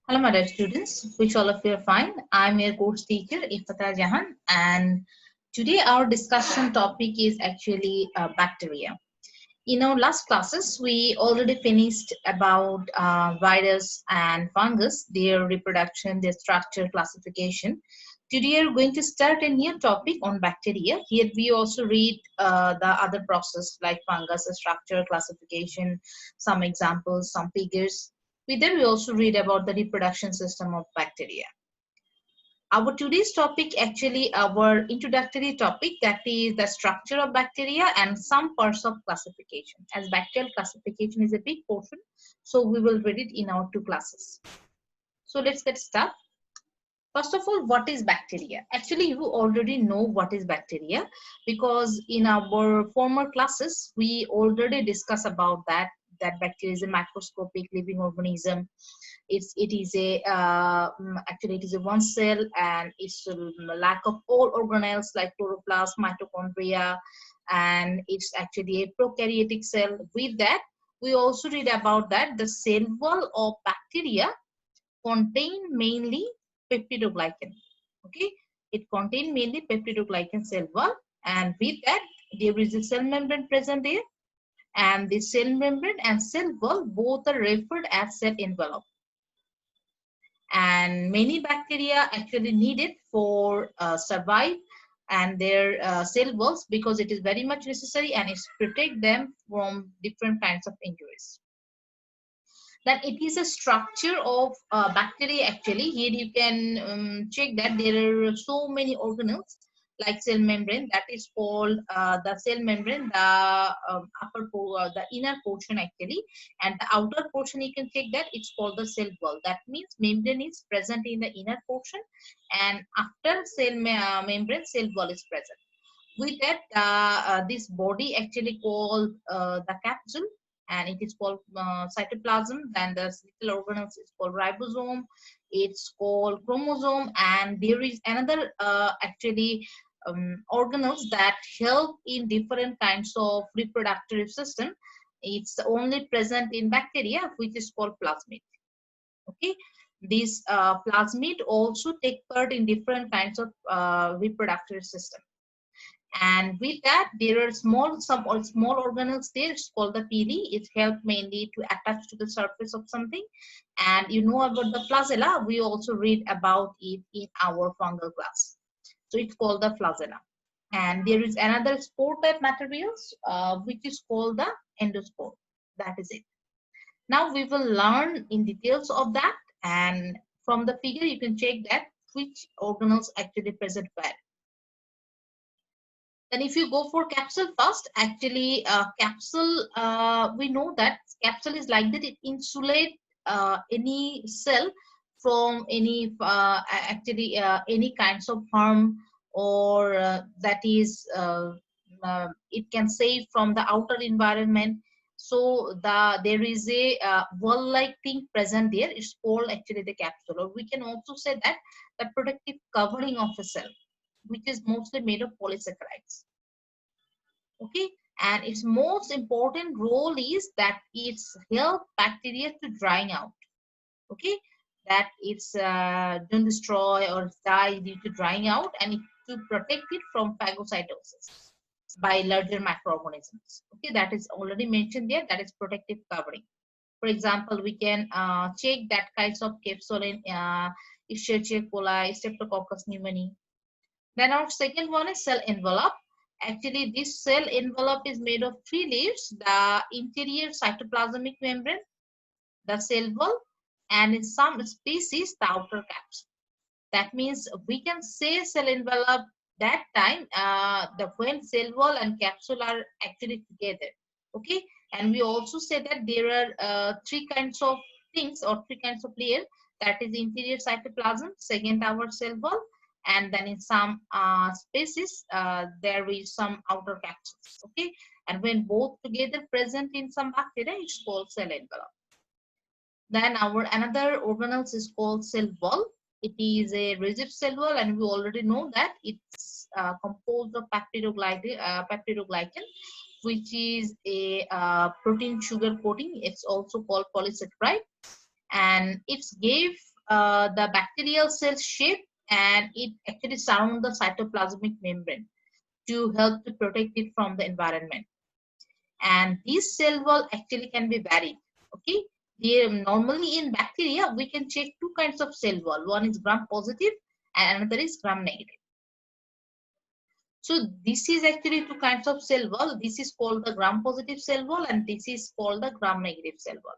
Hello, my dear students. Wish all of you are fine. I'm your course teacher, Ifata Jahan, and today our discussion topic is actually bacteria. In our last classes, we already finished about virus and fungus, their reproduction, their structure, classification. Today, we're going to start a new topic on bacteria. Here, we also read the other process like fungus, structure, classification, some examples, some figures. With that, we also read about the reproduction system of bacteria. Our today's topic, actually our introductory topic, that is the structure of bacteria and some parts of classification. As bacterial classification is a big portion, so we will read it in our two classes. So let's get started. First of all, what is bacteria? Actually, you already know what is bacteria because in our former classes, we already discussed about that bacteria is a microscopic living organism. It is a actually it is a one cell, and it's a lack of all organelles like chloroplast, mitochondria, and it's actually a prokaryotic cell. With that, we also read about that the cell wall of bacteria contain mainly peptidoglycan. Okay, it contain mainly peptidoglycan cell wall, and with that there is a cell membrane present there, and the cell membrane and cell wall both are referred as cell envelope. And many bacteria actually need it for survive and their cell walls, because it is very much necessary and it's protect them from different kinds of injuries. That it is a structure of bacteria. Actually, here you can check that there are so many organelles like cell membrane, that is called the cell membrane, the inner portion actually, and the outer portion you can check that it's called the cell wall. That means membrane is present in the inner portion, and after membrane, cell wall is present. With that, this body actually called the capsule, and it is called cytoplasm. Then the little organelles is called ribosome, it's called chromosome, and there is another actually organelles that help in different kinds of reproductive system. It's only present in bacteria, which is called plasmid. Okay, these plasmid also take part in different kinds of reproductive system. And with that, there are some small organelles there. It's called the pili. It helps mainly to attach to the surface of something. And you know about the flagella. We also read about it in our fungal class. So it's called the flagella. And there is another spore type materials, which is called the endospore. That is it. Now we will learn in details of that. And from the figure, you can check that which organelles actually present where. Then if you go for capsule first, actually capsule, we know that capsule is like that. It insulate any cell from any any kinds of harm, or that is it can save from the outer environment. So there is a wall-like thing present there. It's called actually the capsule, or we can also say that the protective covering of a cell, which is mostly made of polysaccharides. Okay, and its most important role is that it's help bacteria to drying out. Okay, that it's don't destroy or die due to drying out, and to protect it from phagocytosis by larger microorganisms. Okay, that is already mentioned there. That is protective covering. For example, we can check that kinds of capsule in Escherichia coli, Streptococcus pneumoniae. Then our second one is cell envelope. Actually, this cell envelope is made of three layers: the interior cytoplasmic membrane, the cell wall, and in some species, the outer capsule. That means we can say cell envelope that time when cell wall and capsule are actually together. Okay, and we also say that there are three kinds of things, or three kinds of layer. That is interior cytoplasm, second our cell wall, and then in some species there is some outer capsules. Okay, and when both together present in some bacteria, it's called cell envelope. Then our another organelles is called cell wall. It is a rigid cell wall, and we already know that it's composed of peptidoglycan, which is a protein sugar coating. It's also called polysaccharide, and it's gave the bacterial cell shape, and it actually surrounds the cytoplasmic membrane to help to protect it from the environment. And this cell wall actually can be varied. Okay, normally in bacteria we can check two kinds of cell wall. One is gram positive and another is gram negative. So this is actually two kinds of cell wall. This is called the gram positive cell wall and this is called the gram negative cell wall.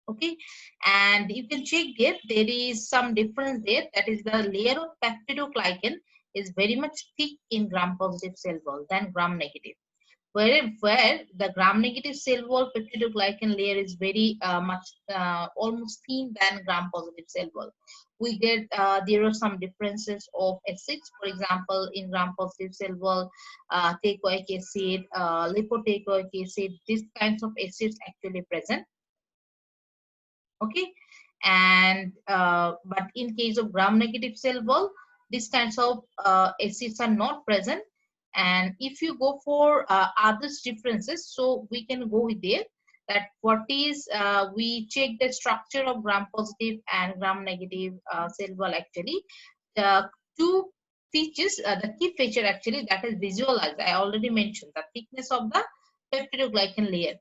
Okay, and you can check there is some difference there. That is, the layer of peptidoglycan is very much thick in gram positive cell wall than gram negative. Where the gram negative cell wall peptidoglycan layer is very much almost thin than gram positive cell wall. We get there are some differences of acids. For example, in gram positive cell wall, teichoic acid, lipoteichoic acid, these kinds of acids actually present. Okay, and but in case of gram negative cell wall, these kinds of acids are not present. And if you go for other differences, so we can go with there, that what is we check the structure of gram positive and gram negative cell wall. Actually, the two features, the key feature actually that is visualized, I already mentioned the thickness of the peptidoglycan layer,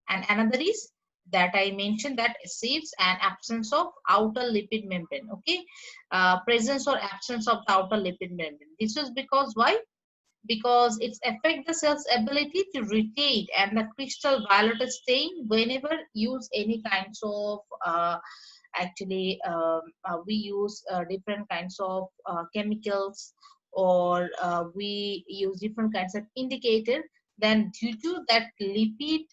and another is that I mentioned, that acids and absence of outer lipid membrane. Okay, presence or absence of the outer lipid membrane. This is because why? Because it affects the cell's ability to retain and the crystal violet stain whenever use any kinds of we use different kinds of chemicals, or we use different kinds of indicator. Then due to that lipid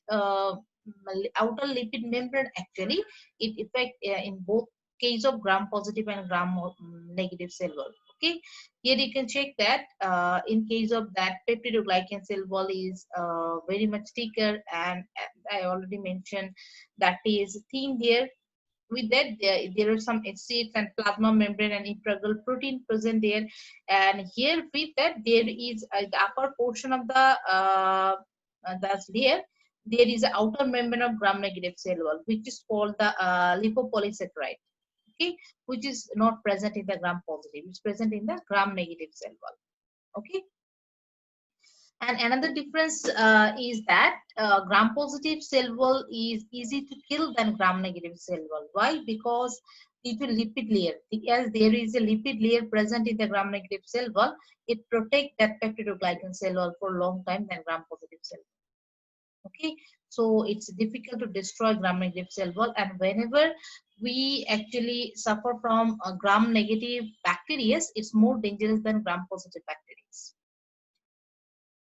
outer lipid membrane, actually it affect in both case of gram positive and gram negative cell wall. Okay, here you can check that in case of that peptidoglycan cell wall is very much thicker, and I already mentioned that is thin here. With that, there are some acids and plasma membrane and integral protein present there. And here with that, there is the upper portion of the layer. There is an outer membrane of gram negative cell wall, which is called the lipopolysaccharide. Okay, which is not present in the gram positive. It's present in the gram negative cell wall. Okay. And another difference is that gram positive cell wall is easy to kill than gram negative cell wall. Why? Because due to lipid layer, as there is a lipid layer present in the gram negative cell wall, it protects that peptidoglycan cell wall for a long time than gram positive cell wall. Okay, so it's difficult to destroy gram negative cell wall, and whenever we actually suffer from gram negative bacteria, it's more dangerous than gram positive bacteria.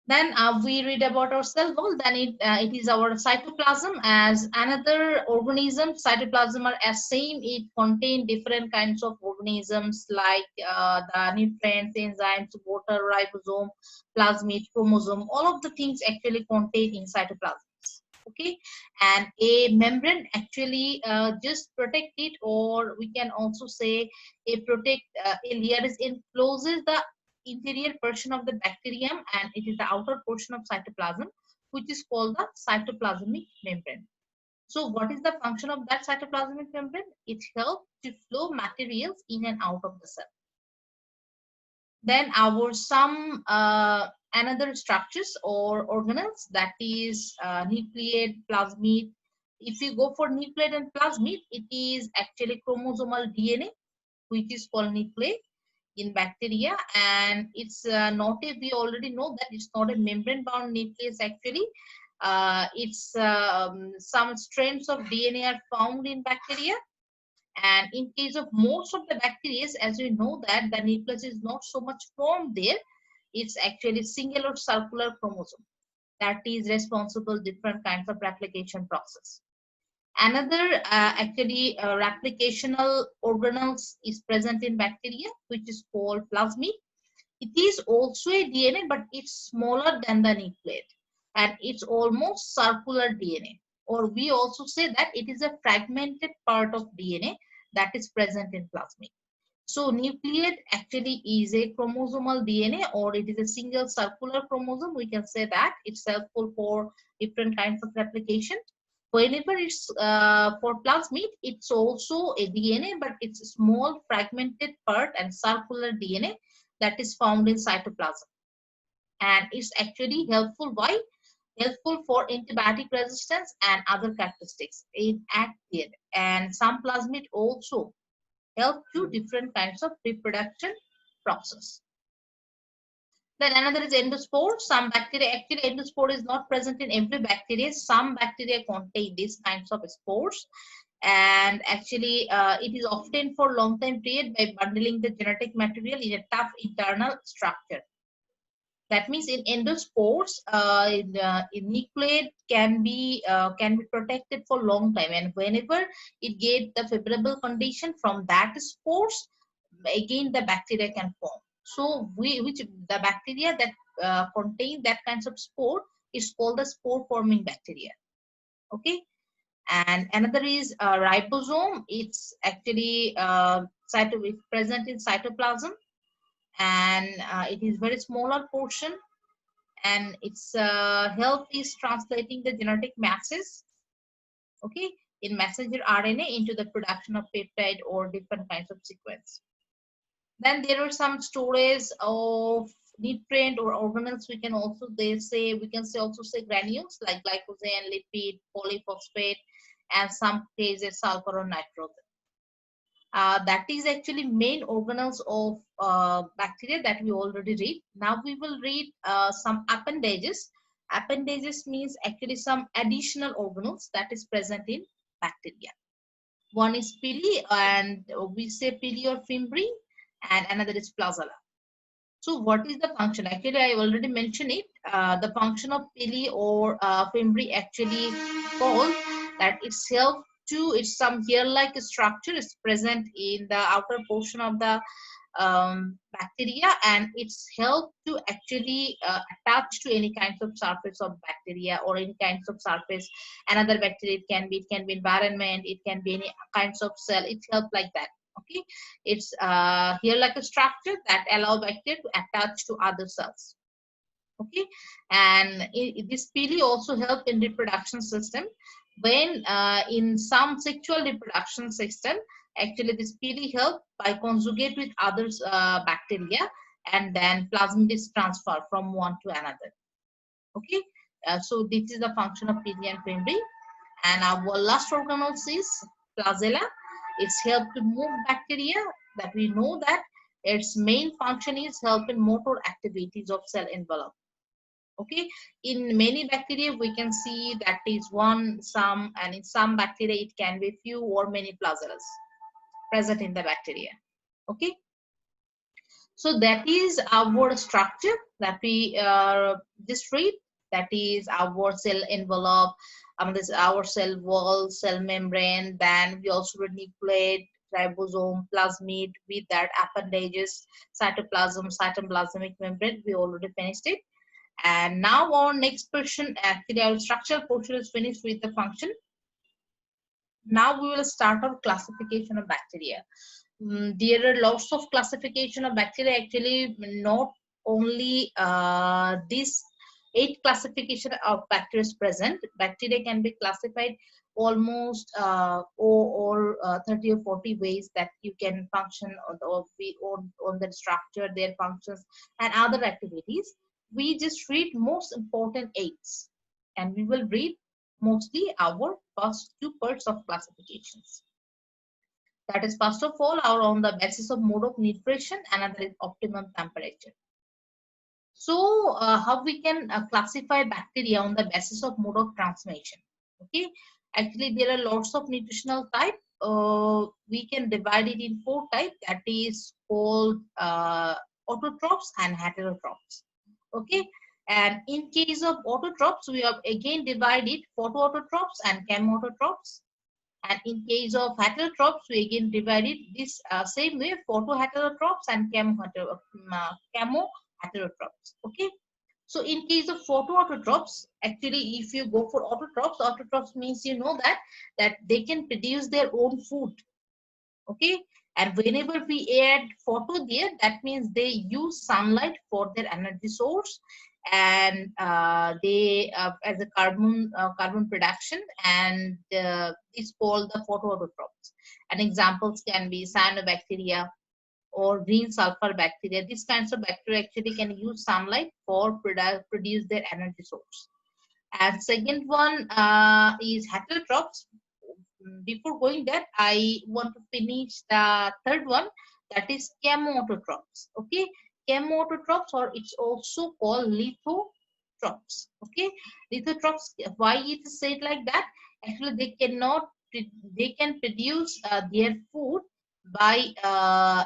Then we read about our cell wall. Then it is our cytoplasm as another organism. Cytoplasm are as same. It contain different kinds of organisms like the nutrients, enzymes, water, ribosome, plasmid, chromosome. All of the things actually contained in cytoplasm. Okay, and a membrane actually just protect it, or we can also say a layer is encloses the interior portion of the bacterium, and it is the outer portion of cytoplasm, which is called the cytoplasmic membrane. So what is the function of that cytoplasmic membrane? It helps to flow materials in and out of the cell. Then our some another structures or organelles, that is nucleate, plasmid. If you go for nucleate and plasmid, it is actually chromosomal DNA, which is called nucleate in bacteria, and it's not a, we already know that it's not a membrane bound nucleus. Actually it's some strands of DNA are found in bacteria, and in case of most of the bacteria, as we know that the nucleus is not so much formed there. It's actually single or circular chromosome that is responsible different kinds of replication process. Another replicational organelles is present in bacteria, which is called plasmid. It is also a DNA, but it's smaller than the nucleate, and it's almost circular DNA. Or we also say that it is a fragmented part of DNA that is present in plasmid. So nucleate actually is a chromosomal DNA, or it is a single circular chromosome. We can say that it's helpful for different kinds of replication. whenever it's for plasmid, it's also a DNA, but it's a small fragmented part and circular DNA that is found in cytoplasm. And it's actually helpful. Why? Helpful for antibiotic resistance and other characteristics. It active, and some plasmid also help to different kinds of reproduction process. Then another is endospore. Some bacteria, actually endospore is not present in every bacteria. Some bacteria contain these kinds of spores, and actually it is often for long time period by bundling the genetic material in a tough internal structure. That means in endospores, in nucleate can be protected for long time, and whenever it get the favorable condition from that spores, again the bacteria can form. So which the bacteria that contain that kinds of spore is called the spore forming bacteria. Okay, and another is ribosome. It's actually present in cytoplasm, and it is very smaller portion, and its help is translating the genetic masses, okay, in messenger RNA into the production of peptide or different kinds of sequence. Then there are some storage of nutrient or organelles. We can also also say granules like glycogen, lipid, polyphosphate, and some cases sulfur or nitrogen. That is actually main organelles of bacteria that we already read. Now we will read some appendages. Appendages means actually some additional organelles that is present in bacteria. One is pili, and we say pili or fimbri, and another is flagella. So what is the function? Actually, I already mentioned it. The function of pili or fimbri actually called that it's it's some hair-like structure is present in the outer portion of the bacteria, and it's help to actually attach to any kinds of surface of bacteria or any kinds of surface. Another bacteria, it can be environment, it can be any kinds of cell. It's help like that. Okay, it's here like a structure that allow bacteria to attach to other cells. Okay, and this pili also help in reproduction system. When in some sexual reproduction system, actually this pili help by conjugate with other bacteria, and then plasmid is transferred from one to another. Okay, so this is the function of pili and fimbri. And our last organelle is flagella. It's help to move bacteria, that we know that its main function is help in motor activities of cell envelope. Okay, in many bacteria we can see that is one, some, and in some bacteria it can be few or many flagellas present in the bacteria. Okay, so that is our structure that we just read. That is our cell envelope, this our cell wall, cell membrane. Then we also read nucleate, ribosome, plasmid, with that appendages, cytoplasm, cytoplasmic membrane. We already finished it. And now our next portion, actually our structural portion is finished with the function. Now we will start our classification of bacteria. There are lots of classification of bacteria. Actually, not only this 8 classification of bacteria is present. Bacteria can be classified almost or 30 or 40 ways that you can function on the structure, their functions, and other activities. We just read most important 8, and we will read mostly our first 2 parts of classifications. That is, first of all, are on the basis of mode of nutrition, another is optimum temperature. So how we can classify bacteria on the basis of mode of transmission? Okay, actually there are lots of nutritional type. We can divide it in 4 types, that is called autotrophs and heterotrophs. Okay, and in case of autotrophs, we have again divided photoautotrophs and chemoautotrophs. And in case of heterotrophs, we again divided this same way, photoheterotrophs and chemoheterotrophs. Okay, so in case of photoautotrophs, actually if you go for autotrophs means you know that they can produce their own food. Okay, and whenever we add photo there, that means they use sunlight for their energy source, and they as a carbon production, and it's called the photoautotrophs. And examples can be cyanobacteria or green sulfur bacteria. These kinds of bacteria actually can use sunlight for produce their energy source. And second one is heterotrophs. Before going that, I want to finish the third one, that is chemoautotrophs. Okay, chemoautotrophs, or it's also called lithotrophs. Okay, lithotrophs. Why it is said like that? Actually, they can produce their food by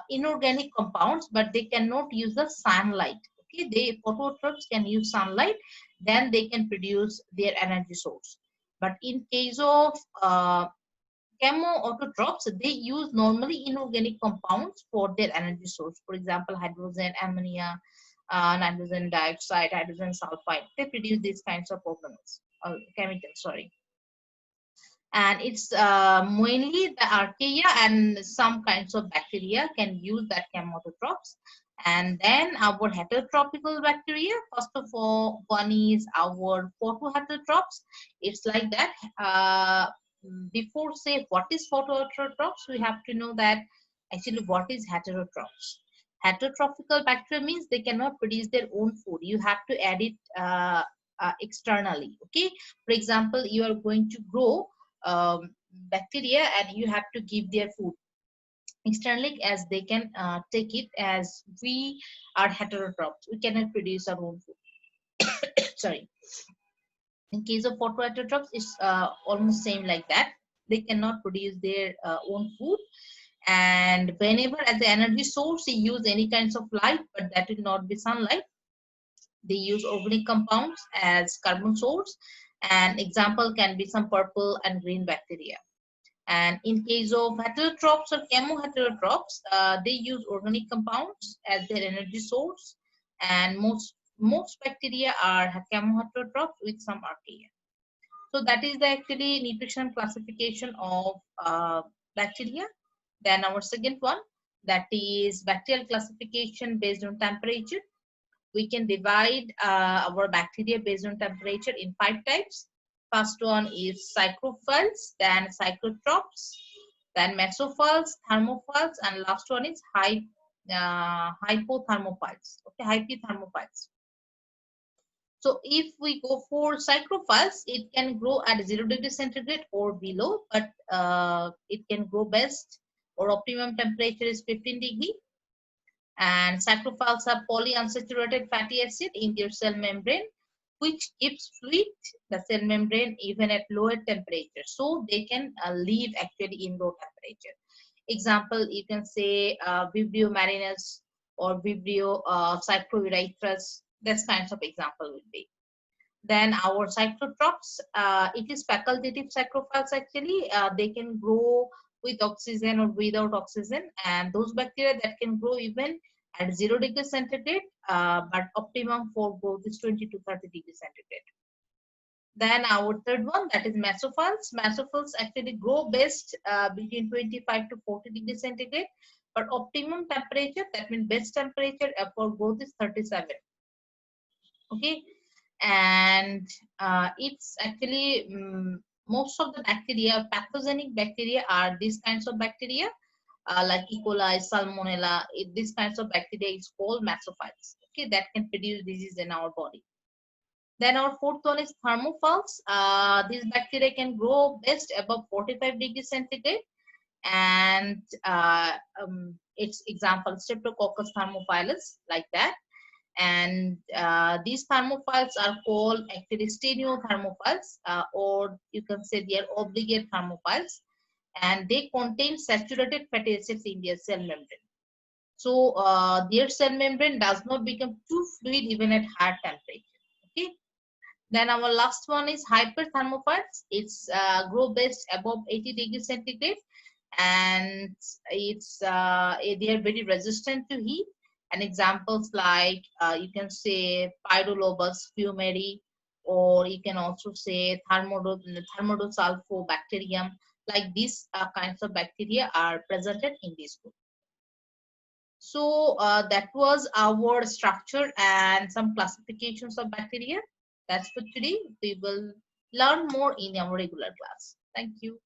inorganic compounds, but they cannot use the sunlight. Okay, they phototrophs can use sunlight, then they can produce their energy source. But in case of chemoautotrophs, they use normally inorganic compounds for their energy source. For example, hydrogen, ammonia, nitrogen dioxide, hydrogen sulfide. They produce these kinds of organelles, chemicals. Sorry. And it's mainly the archaea and some kinds of bacteria can use that chemoautotrophs. And then our heterotropical bacteria, first of all, one is our photoheterotrophs. It's like that. Before say what is photoheterotrophs, we have to know that actually what is heterotrophs. Heterotrophical bacteria means they cannot produce their own food. You have to add it externally. Okay, for example, you are going to grow bacteria and you have to give their food externally, as they can take it. As we are heterotrophs, we cannot produce our own food. Sorry. In case of photoheterotrophs, it's almost same like that. They cannot produce their own food, and whenever as the energy source they use any kinds of light, but that will not be sunlight. They use organic compounds as carbon source, and example can be some purple and green bacteria. And in case of heterotrophs or chemoheterotrophs, they use organic compounds as their energy source, and most bacteria are chemoheterotrophs with some archaea. So that is the actually nutrition classification of bacteria. Then our second one, that is bacterial classification based on temperature. We can divide our bacteria based on temperature in 5 types. First one is Cyclophiles, then Cyclotrophs, then Mesophiles, Thermophiles, and last one is Hypothermophiles. Okay, Hypothermophiles. So if we go for Cyclophiles, it can grow at 0 degree centigrade or below, but it can grow best, or optimum temperature is 15 degree. And cyclophiles have polyunsaturated fatty acid in their cell membrane, which keeps fluid the cell membrane even at lower temperature. So they can live actually in low temperature. Example, you can say Vibrio marinus or Vibrio cyclourethras. That's kinds of example would be. Then our cyclotrophs, it is facultative cyclophiles actually. They can grow with oxygen or without oxygen, and those bacteria that can grow even at 0 degree centigrade, but optimum for growth is 20 to 30 degree centigrade. Then our third one, that is mesophiles. Mesophiles actually grow best between 25 to 40 degree centigrade, but optimum temperature, that means best temperature for growth is 37. Okay, and it's actually most of the bacteria, pathogenic bacteria, are these kinds of bacteria like E. coli, Salmonella. These kinds of bacteria is called mesophiles. Okay, that can produce disease in our body. Then our fourth one is thermophiles. These bacteria can grow best above 45 degrees centigrade, and its example Streptococcus thermophilus, like that. And these thermophiles are called actually stereothermophiles, or you can say they are obligate thermophiles, and they contain saturated fatty acids in their cell membrane. So their cell membrane does not become too fluid even at higher temperature. Okay. Then our last one is hyperthermophiles. It's grow best above 80 degrees centigrade, and it's they are very resistant to heat. And examples like you can say Pyrolobus fumari, or you can also say Thermodosulfobacterium. Like these kinds of bacteria are presented in this group. So that was our structure and some classifications of bacteria. That's for today. We will learn more in our regular class. Thank you.